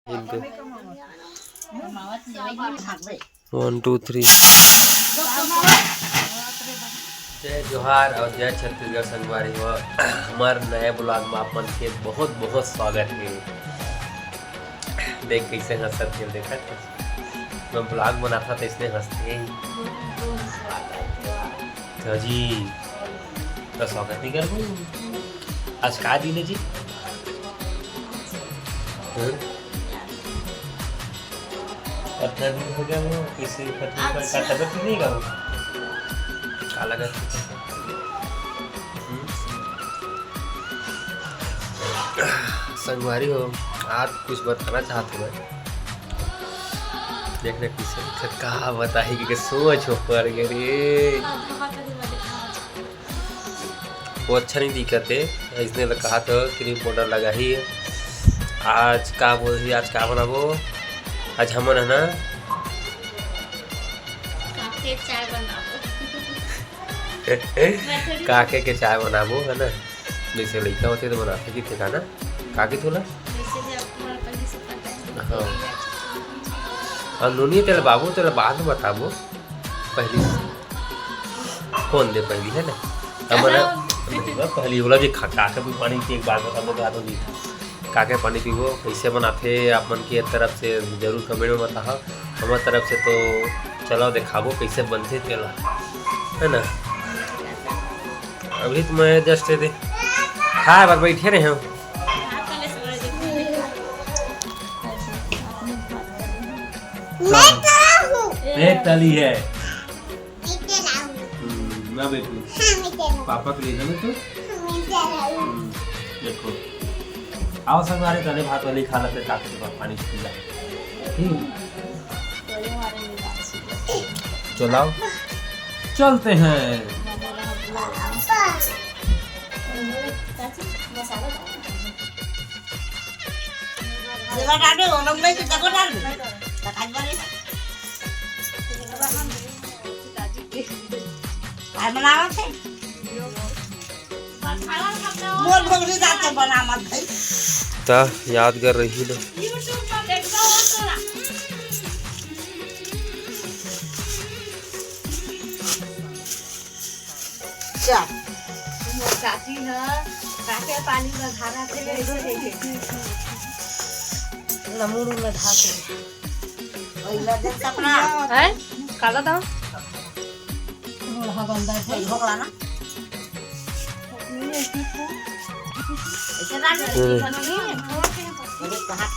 इनके 1 2 3 जय जोहार और जय छत्तीसगढ़ संगवारी हो। हमार नए ब्लॉग में अपन के बहुत बहुत स्वागत है। देख कैसे हंसत है, देखा मैं ब्लॉग बनाता था इसने हंसते ही तो जी तो स्वागत नहीं कर आज का दिन है जी। अपना दिन हो गया वो किसी का तबियत नहीं का वो का लगा संगवारी हो। आज कुछ बताना चाहते मैं देखने किसे कहा बताएगी कि सोच हो पर रे वो अच्छा नहीं दिक्कत है। इसने कहा था क्रीम पाउडर लगा ही आज का बोल रही आज का बनाबो आज हमन है ना काके के चाय बनाबो है ना। जैसे लड़का होते तो बनाते कि थे ना काके थोड़ा हाँ और नूनी तेल बाबू तेल बाद में बताबो पहली कौन दे पहली है ना हमन पहली बोला जी काके भी पानी की एक बार बताबो तो नहीं काके पानी पीबो कैसे बनाते आप मन की तरफ से जरूर कमेंट में बताओ। हमारे तरफ से तो चलो दिखाबो कैसे बनते तेला है ना। अभी तो मैं जस्ट दे हाँ बार बैठे रहे हम एक तली है मैं बैठू पापा के लिए ना तू देखो आओ संगवारी तले भात वाली खाना पे काके के पानी पी जा चलाओ चलते हैं। याद कर रही ना चाची ना काके पानी में धारा थे नमूर में धाके ओइला देख सपना है काला दाओ मोला गंदा है होगला ना ऐसे डाल दे बनोगी ये कहां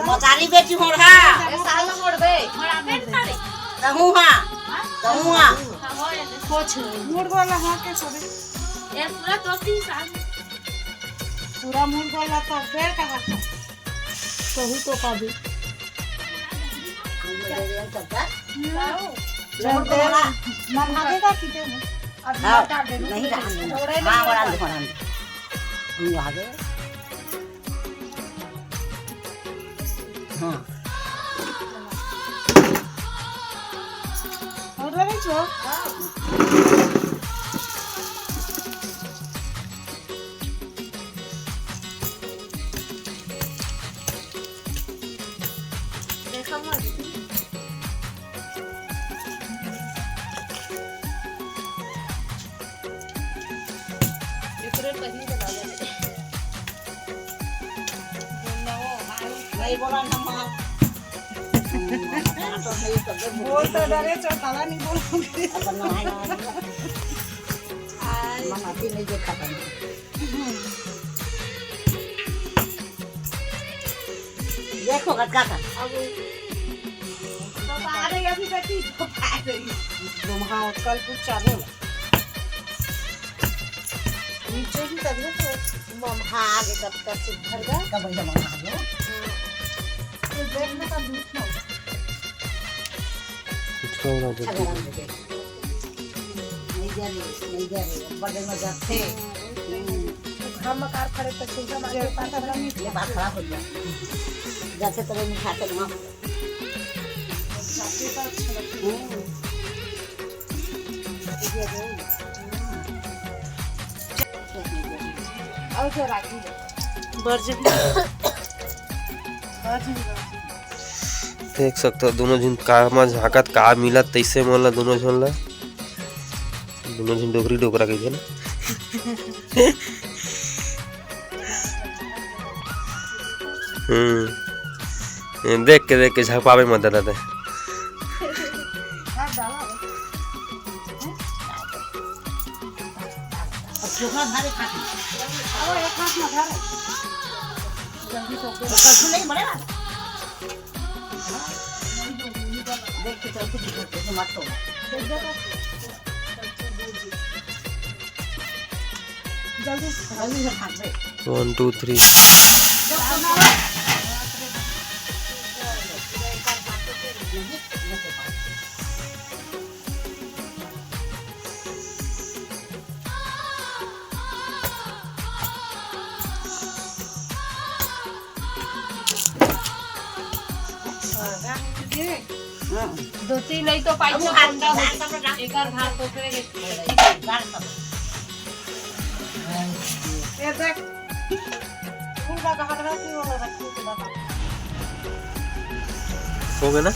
मतारी बेटी हो रहा ए साल मोड़ बे मोड़ा पेट तारे कहूं हां कुछ मोड़ वाला हां के सोरे ये पूरा तोती साल पूरा मोड़ वाला तो पेड़ का हाथ कहूं तो का भी चलते मन भागेगा किते अब लटा दे नहीं रहने हां बड़ा दे हम आगे हाँ और रही छो देखा मत एकरे पहले बता दे नहीं बोला ना बोल तो डरे चौताला नहीं बोलूंगी अपन ना है मम्मा भी नहीं देखा था देखो काका अब तो आ रही अभी बेटी तो आ रही तुम हां कल कुछ चालू नीचे ही तब तो मम्मा आगे कब तक सुधर गया कब जमा आ गया तो देखने का दूध ना नहीं जा रही बड़े मजा थे हम कार खड़े तक चिंता मार के पाता नहीं ये बात खराब हो गया जैसे तरह नहीं खाते ना साथी का अच्छा देख सकते हो दोनों झन का झाकत का मिलत तैसे मोला दोनों झन ला दोनों झन डोकरी डोकरा कहिथे ना देख के झपावे मत दादा वन टू थ्री दो तीन नहीं तो पाइप में ठंडा हो एक और भात तो फिर ये देख फूल का हाथ रखी हो रखी के बाबा हो गया ना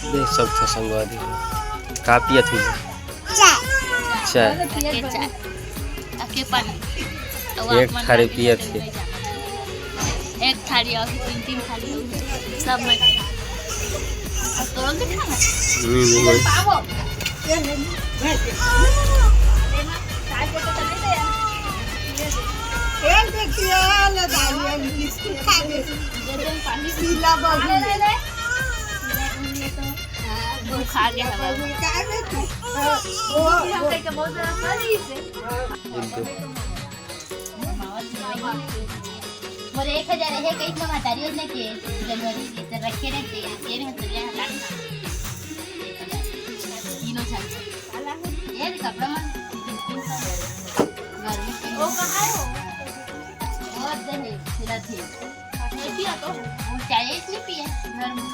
देख सकते संगवादी का पियत हुई चाय के पानी एक थाली पियत है एक थाली और तीन थाली सब में तोड़ के खाना पावो ये देखिए ले दाई बिस्कुट खा ले पानी पीला बाबू वो खा गया है वो हम के बहुत सही से मोरे 1000 है कई में हटारी ने के जनवरी के रखे रहते हैं ये नहीं तो यहाँ काटना तीनों छाल ये कपड़ा में घर में ओ कहाँ हो और दे सिला थी पिया तो वो चाय इसलिए पिए घर में